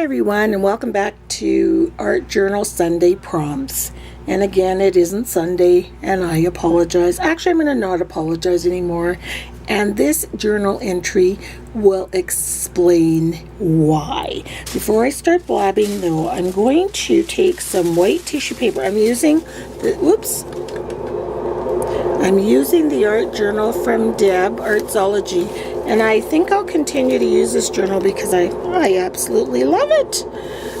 everyone, and welcome back to Art Journal Sunday Prompts. And again, it isn't Sunday, and I apologize. Actually, I'm going to not apologize anymore. And this journal entry will explain why. Before I start blabbing, though, I'm going to take some white tissue paper. I'm using the Art Journal from Deb Artsology, and I think I'll continue to use this journal because I absolutely love it.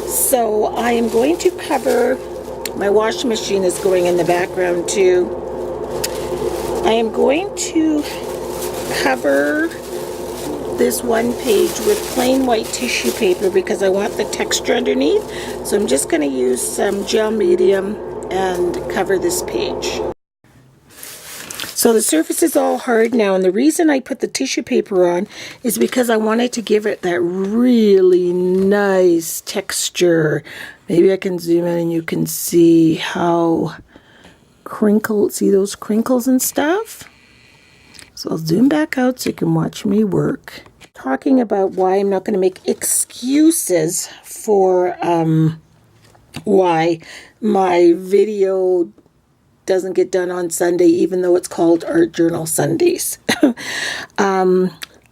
So I am going to cover, my washing machine is going in the background too. I am going to cover this one page with plain white tissue paper because I want the texture underneath. So I'm just going to use some gel medium and cover this page. So the surface is all hard now, and the reason I put the tissue paper on is because I wanted to give it that really nice texture. Maybe I can zoom in and you can see how see those crinkles and stuff? So I'll zoom back out so you can watch me work. Talking about why I'm not going to make excuses for why my video doesn't get done on Sunday, even though it's called Art Journal Sundays.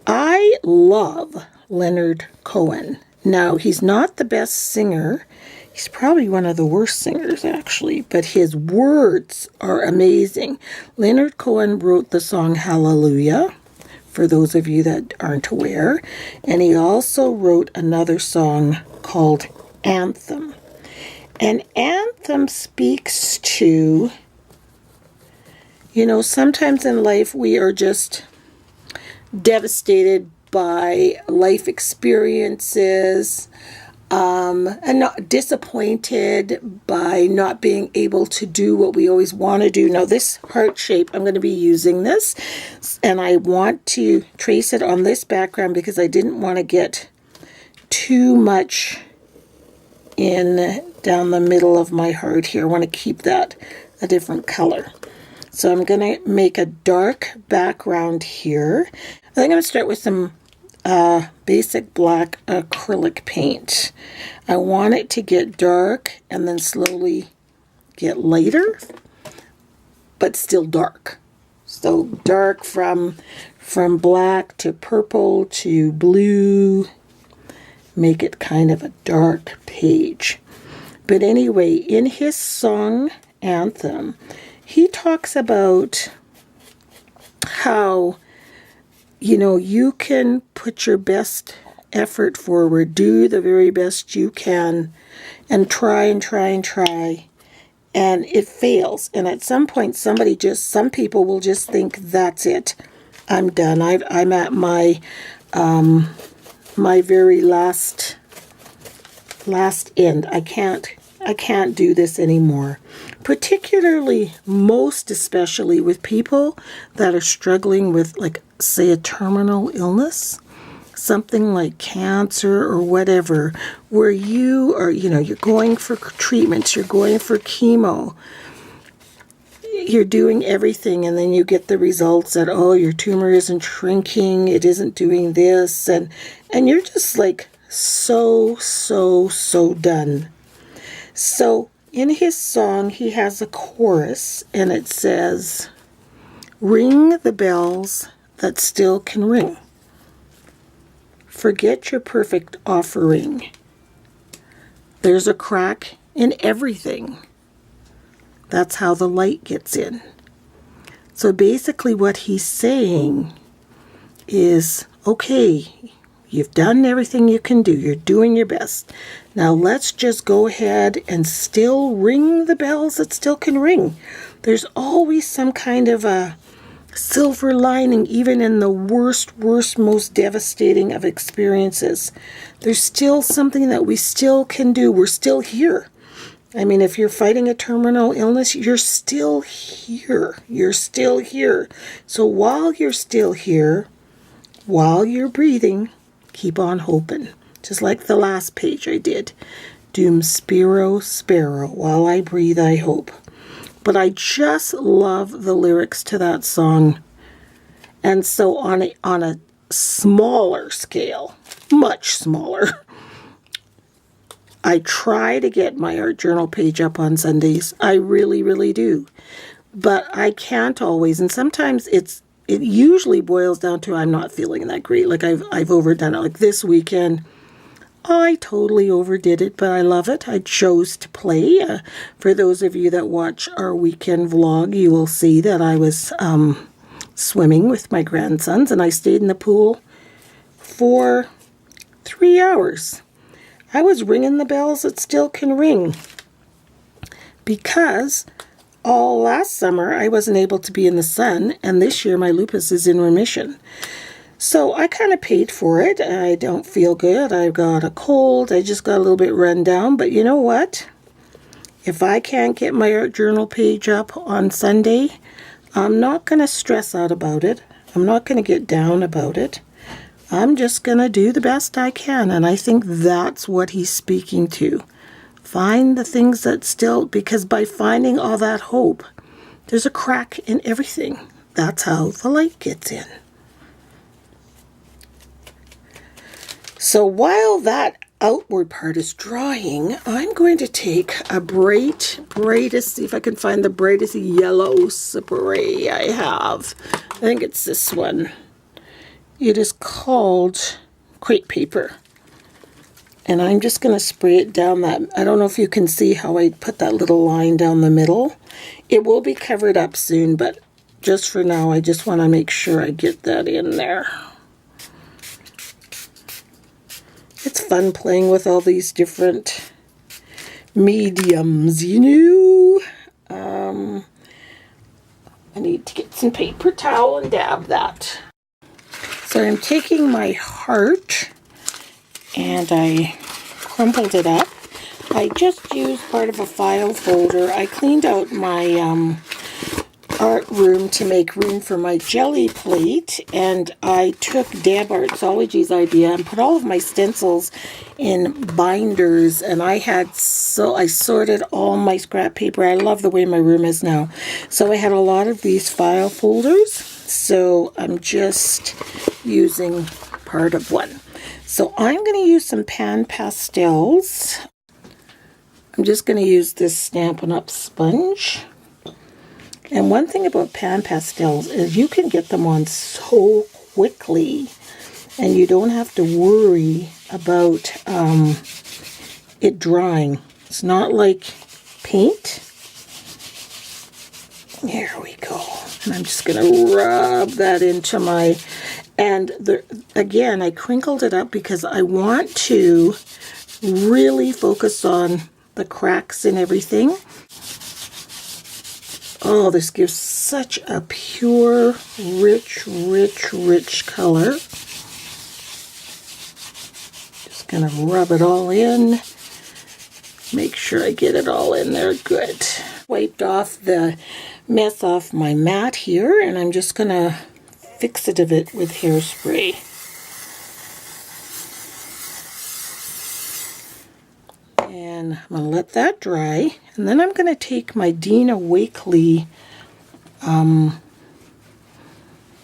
I love Leonard Cohen. Now, he's not the best singer. He's probably one of the worst singers, actually, but his words are amazing. Leonard Cohen wrote the song Hallelujah, for those of you that aren't aware, and he also wrote another song called Anthem. And Anthem speaks to, sometimes in life we are just devastated by life experiences, and not disappointed by not being able to do what we always want to do. Now this heart shape, I'm going to be using this, and I want to trace it on this background because I didn't want to get too much down the middle of my heart here. I want to keep that a different color. So I'm going to make a dark background here. I think I'm going to start with some basic black acrylic paint. I want it to get dark and then slowly get lighter, but still dark. So dark from black to purple to blue. Make it kind of a dark page. But anyway, in his song Anthem, he talks about how, you can put your best effort forward, do the very best you can, and try and try and try, and it fails. And at some point, some people will just think, that's it, I'm done. I'm at my my very last end. I can't do this anymore. Particularly, most especially with people that are struggling with, like, say, a terminal illness, something like cancer or whatever, where you are, you're going for treatments, you're going for chemo, you're doing everything, and then you get the results that, your tumor isn't shrinking, it isn't doing this, and you're just like so done. So in his song, he has a chorus, and it says, "Ring the bells that still can ring. Forget your perfect offering. There's a crack in everything. That's how the light gets in." So basically what he's saying is, okay, you've done everything you can do. You're doing your best. Now let's just go ahead and still ring the bells that still can ring. There's always some kind of a silver lining, even in the worst, most devastating of experiences. There's still something that we still can do. We're still here. I mean, if you're fighting a terminal illness, you're still here. You're still here. So while you're still here, while you're breathing, keep on hoping. Just like the last page I did. Dum spiro spero, while I breathe I hope. But I just love the lyrics to that song. And so on a smaller scale, much smaller, I try to get my art journal page up on Sundays. I really, really do. But I can't always, and sometimes it usually boils down to I'm not feeling that great. Like I've overdone it. Like this weekend, I totally overdid it, but I love it. I chose to play. For those of you that watch our weekend vlog, you will see that I was swimming with my grandsons, and I stayed in the pool for 3 hours. I was ringing the bells that still can ring, because all last summer I wasn't able to be in the sun, and this year my lupus is in remission. So I kind of paid for it. I don't feel good. I've got a cold. I just got a little bit run down. But you know what? If I can't get my art journal page up on Sunday, I'm not going to stress out about it. I'm not going to get down about it. I'm just going to do the best I can. And I think that's what he's speaking to. Find the things that still, because by finding all that hope, there's a crack in everything. That's how the light gets in. So while that outward part is drying, I'm going to take a brightest, see if I can find the brightest yellow spray I have. I think it's this one. It is called crepe paper. And I'm just going to spray it down that. I don't know if you can see how I put that little line down the middle. It will be covered up soon, but just for now, I just want to make sure I get that in there. It's fun playing with all these different mediums, you know. I need to get some paper towel and dab that. So I'm taking my heart and I crumpled it up. I just used part of a file folder. I cleaned out my art room to make room for my jelly plate, and I took Deb Artsology's idea and put all of my stencils in binders, and I sorted all my scrap paper. I love the way my room is now. So I had a lot of these file folders, so I'm just using part of one. So I'm going to use some pan pastels. I'm just going to use this Stampin' Up! Sponge. And one thing about pan pastels is you can get them on so quickly, and you don't have to worry about it drying. It's not like paint. There we go. And I'm just going to rub that into my, and again, I crinkled it up because I want to really focus on the cracks and everything. Oh, this gives such a pure, rich, rich, rich color. Just gonna rub it all in. Make sure I get it all in there good. Wiped off the mess off my mat here, and I'm just gonna fix it a bit with hairspray. And I'm going to let that dry. And then I'm going to take my Dina Wakley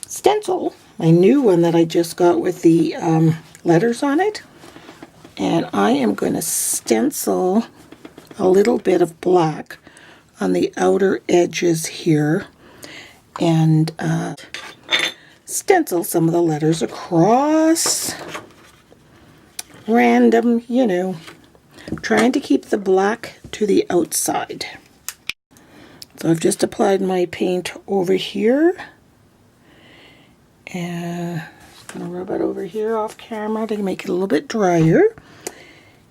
stencil, my new one that I just got with the letters on it. And I am going to stencil a little bit of black on the outer edges here. And stencil some of the letters across. Random, you know. Trying to keep the black to the outside. So I've just applied my paint over here, and I'm going to rub it over here off camera to make it a little bit drier,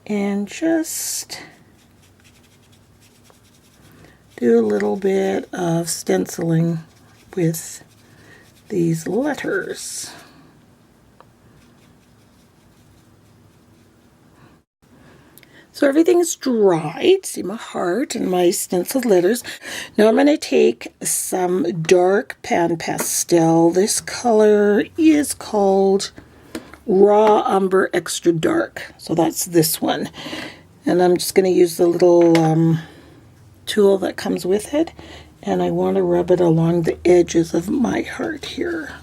and just do a little bit of stenciling with these letters. So everything's dried. See my heart and my stenciled letters. Now I'm going to take some dark pan pastel. This color is called Raw Umber Extra Dark. So that's this one. And I'm just going to use the little tool that comes with it. And I want to rub it along the edges of my heart here.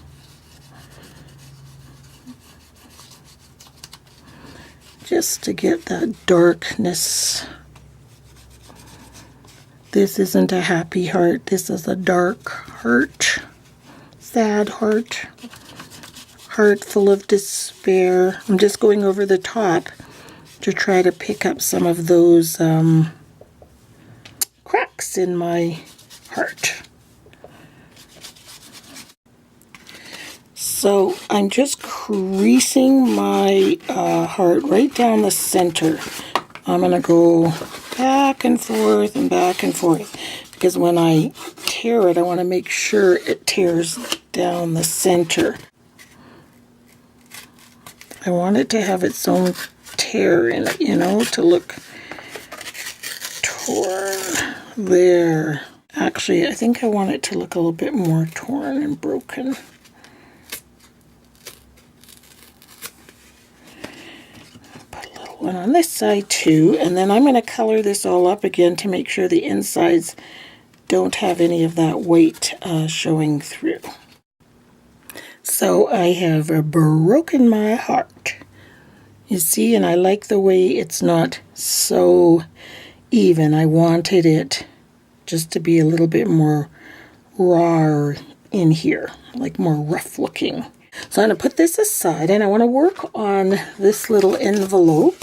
just to get that darkness. This isn't a happy heart. This is a dark heart. Sad heart. Heart full of despair. I'm just going over the top to try to pick up some of those cracks in my heart. So I'm just creasing my heart right down the center. I'm going to go back and forth and back and forth, because when I tear it, I want to make sure it tears down the center. I want it to have its own tear in it, you know, to look torn. There. Actually, I think I want it to look a little bit more torn and broken. Put a little one on this side too, and then I'm going to color this all up again to make sure the insides don't have any of that weight showing through. So I have broken my heart. You see, and I like the way it's not so even. I wanted it just to be a little bit more raw in here, like more rough looking. So I'm going to put this aside, and I want to work on this little envelope.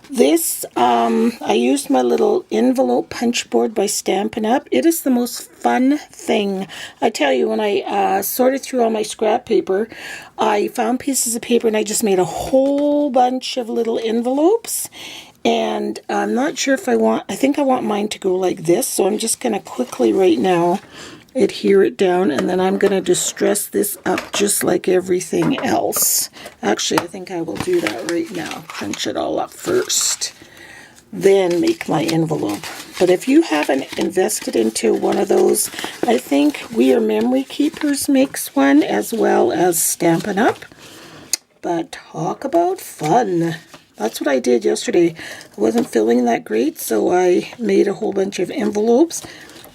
This, I used my little envelope punch board by Stampin' Up. It is the most fun thing. I tell you, when I sorted through all my scrap paper, I found pieces of paper and I just made a whole bunch of little envelopes. And I'm not sure if I think I want mine to go like this. So I'm just going to quickly right now adhere it down, and then I'm going to distress this up just like everything else. Actually, I think I will do that right now. Crunch it all up first, then make my envelope. But if you haven't invested into one of those, I think We Are Memory Keepers makes one, as well as Stampin' Up. But talk about fun. That's what I did yesterday. I wasn't feeling that great, so I made a whole bunch of envelopes.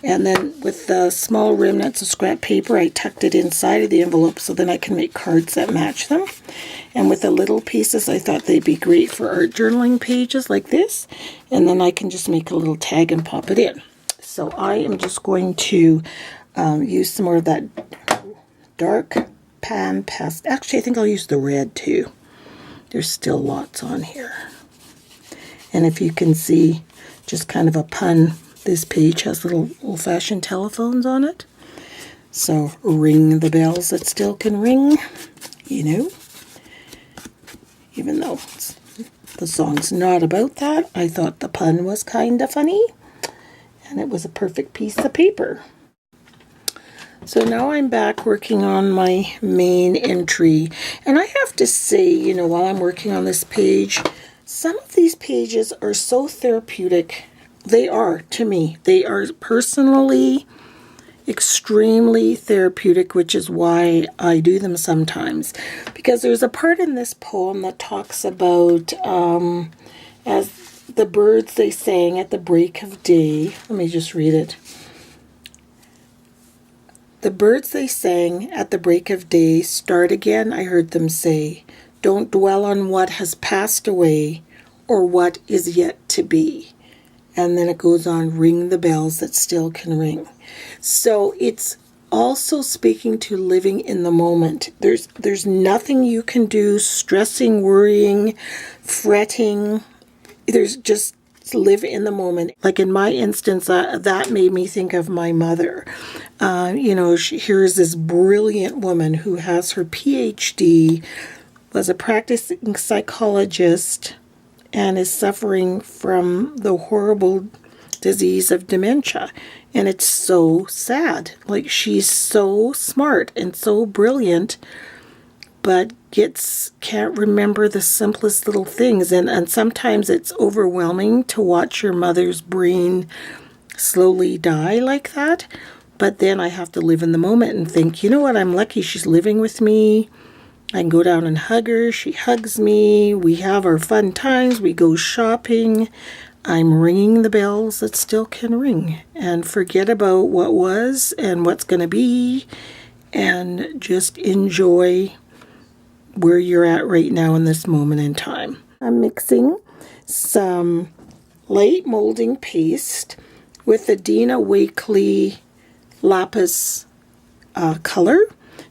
And then with the small remnants of scrap paper, I tucked it inside of the envelope so then I can make cards that match them. And with the little pieces, I thought they'd be great for art journaling pages like this. And then I can just make a little tag and pop it in. So I am just going to use some more of that dark pan pastel. Actually, I think I'll use the red too. There's still lots on here. And if you can see, just kind of a pun, this page has little old-fashioned telephones on it. So ring the bells that still can ring, you know. Even though the song's not about that, I thought the pun was kind of funny. And it was a perfect piece of paper. So now I'm back working on my main entry. And I have to say, you know, while I'm working on this page, some of these pages are so therapeutic. They are, to me. They are personally extremely therapeutic, which is why I do them sometimes. Because there's a part in this poem that talks about, as the birds they sang at the break of day. Let me just read it. The birds they sang at the break of day, start again, I heard them say. Don't dwell on what has passed away or what is yet to be. And then it goes on, ring the bells that still can ring. So it's also speaking to living in the moment. There's nothing you can do, stressing, worrying, fretting. There's just live in the moment. Like in my instance, that made me think of my mother. You know, here's this brilliant woman who has her PhD, was a practicing psychologist, and is suffering from the horrible disease of dementia. And it's so sad. Like, she's so smart and so brilliant, but can't remember the simplest little things. And sometimes it's overwhelming to watch your mother's brain slowly die like that. But then I have to live in the moment and think, you know what, I'm lucky she's living with me. I can go down and hug her. She hugs me. We have our fun times. We go shopping. I'm ringing the bells that still can ring. And forget about what was and what's going to be. And just enjoy where you're at right now in this moment in time. I'm mixing some light molding paste with the Dina Wakley lapis color,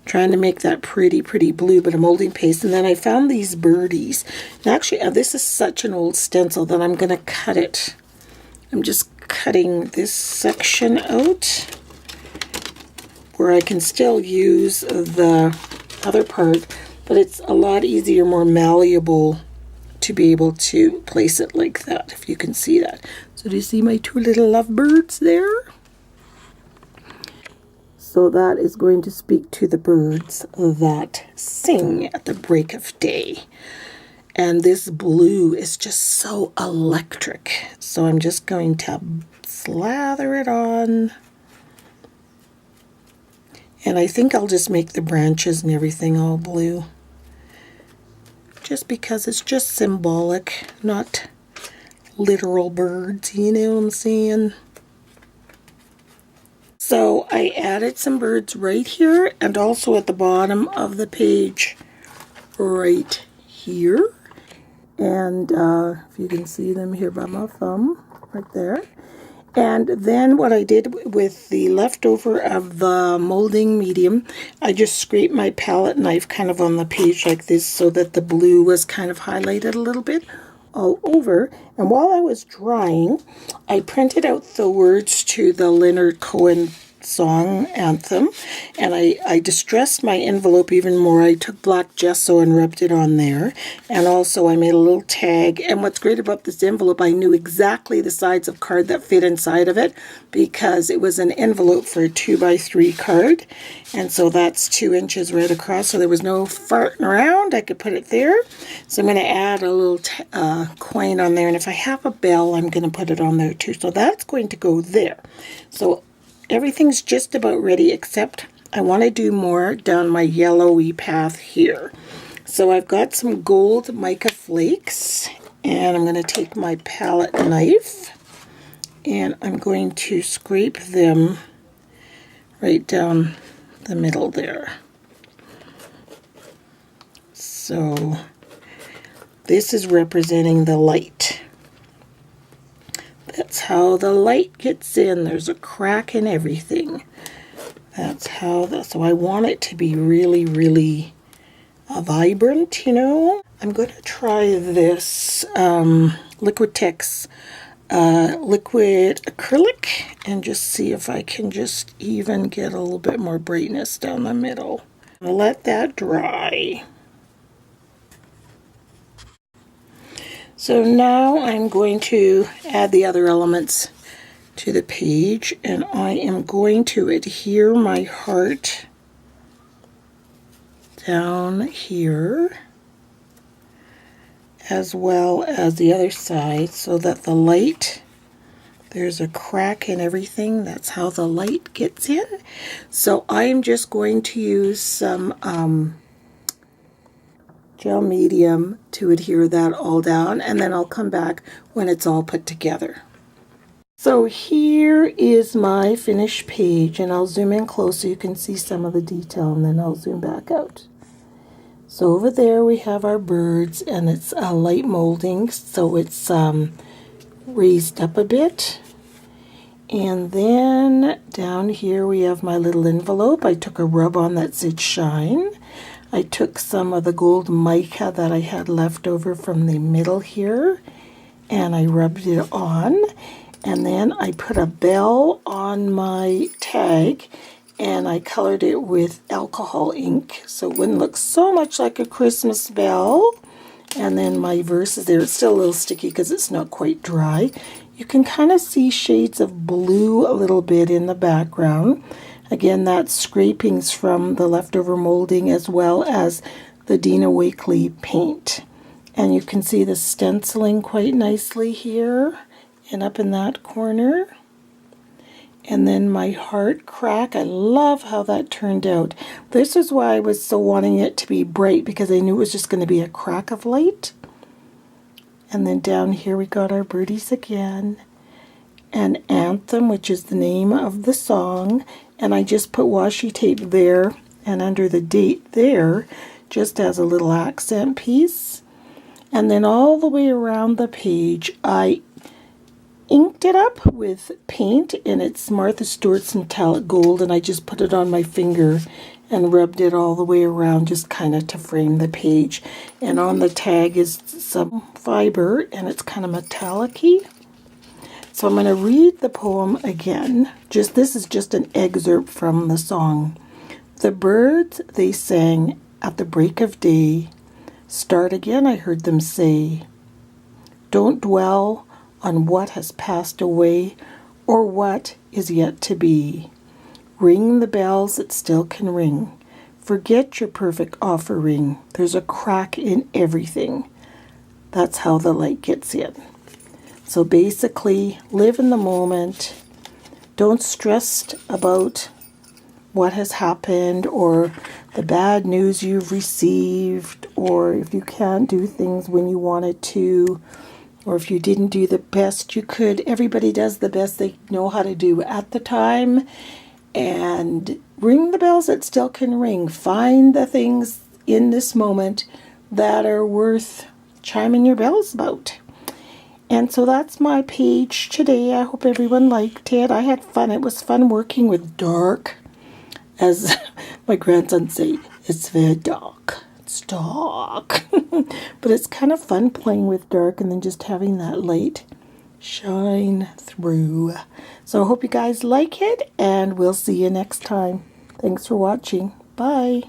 trying to make that pretty blue, but a molding paste. And then I found these birdies. And actually, this is such an old stencil that I'm going to cut it. I'm just cutting this section out where I can still use the other part, but it's a lot easier, more malleable to be able to place it like that, if you can see that. So do you see my two little lovebirds there? So that is going to speak to the birds that sing at the break of day. And this blue is just so electric. So I'm just going to slather it on. And I think I'll just make the branches and everything all blue. Just because it's just symbolic, not literal birds, you know what I'm saying? So I added some birds right here and also at the bottom of the page right here. And if you can see them here by my thumb, right there. And then what I did with the leftover of the molding medium, I just scraped my palette knife kind of on the page like this so that the blue was kind of highlighted a little bit all over. And while I was drying, I printed out the words to the Leonard Cohen song Anthem, and I distressed my envelope even more. I took black gesso and rubbed it on there, and also I made a little tag. And what's great about this envelope, I knew exactly the size of card that fit inside of it because it was an envelope for a 2x3 card, and so that's 2 inches right across, so there was no farting around. I could put it there. So I'm going to add a little coin on there, and if I have a bell, I'm going to put it on there too. So that's going to go there. So everything's just about ready, except I want to do more down my yellowy path here. So I've got some gold mica flakes, and I'm going to take my palette knife, and I'm going to scrape them right down the middle there. So this is representing the light. That's how the light gets in. There's a crack in everything. That's how so I want it to be really vibrant, you know. I'm going to try this Liquitex liquid acrylic and just see if I can just even get a little bit more brightness down the middle. I'll let that dry. So now I'm going to add the other elements to the page, and I am going to adhere my heart down here as well as the other side so that the light, there's a crack in everything. That's how the light gets in. So I'm just going to use some gel medium to adhere that all down, and then I'll come back when it's all put together. So here is my finished page, and I'll zoom in close so you can see some of the detail, and then I'll zoom back out. So over there we have our birds, and it's a light molding, so it's raised up a bit. And then down here we have my little envelope. I took a rub on that said shine. I took some of the gold mica that I had left over from the middle here, and I rubbed it on. And then I put a bell on my tag, and I colored it with alcohol ink so it wouldn't look so much like a Christmas bell. And then my verse is there. It's still a little sticky because it's not quite dry. You can kind of see shades of blue a little bit in the background. Again, that's scrapings from the leftover molding as well as the Dina Wakley paint. And you can see the stenciling quite nicely here and up in that corner. And then my heart crack, I love how that turned out. This is why I was so wanting it to be bright, because I knew it was just going to be a crack of light. And then down here we got our birdies again. And Anthem, which is the name of the song. And I just put washi tape there and under the date there, just as a little accent piece. And then all the way around the page, I inked it up with paint, and it's Martha Stewart's metallic gold, and I just put it on my finger and rubbed it all the way around, just kind of to frame the page. And on the tag is some fiber, and it's kind of metallic-y. So I'm going to read the poem again. This is just an excerpt from the song. The birds, they sang at the break of day. Start again, I heard them say. Don't dwell on what has passed away or what is yet to be. Ring the bells that still can ring. Forget your perfect offering. There's a crack in everything. That's how the light gets in. So basically, live in the moment. Don't stress about what has happened or the bad news you've received, or if you can't do things when you wanted to, or if you didn't do the best you could. Everybody does the best they know how to do at the time. And ring the bells that still can ring. Find the things in this moment that are worth chiming your bells about. And so that's my page today. I hope everyone liked it. I had fun. It was fun working with dark. As my grandson say, it's very dark. It's dark. But it's kind of fun playing with dark and then just having that light shine through. So I hope you guys like it, and we'll see you next time. Thanks for watching. Bye.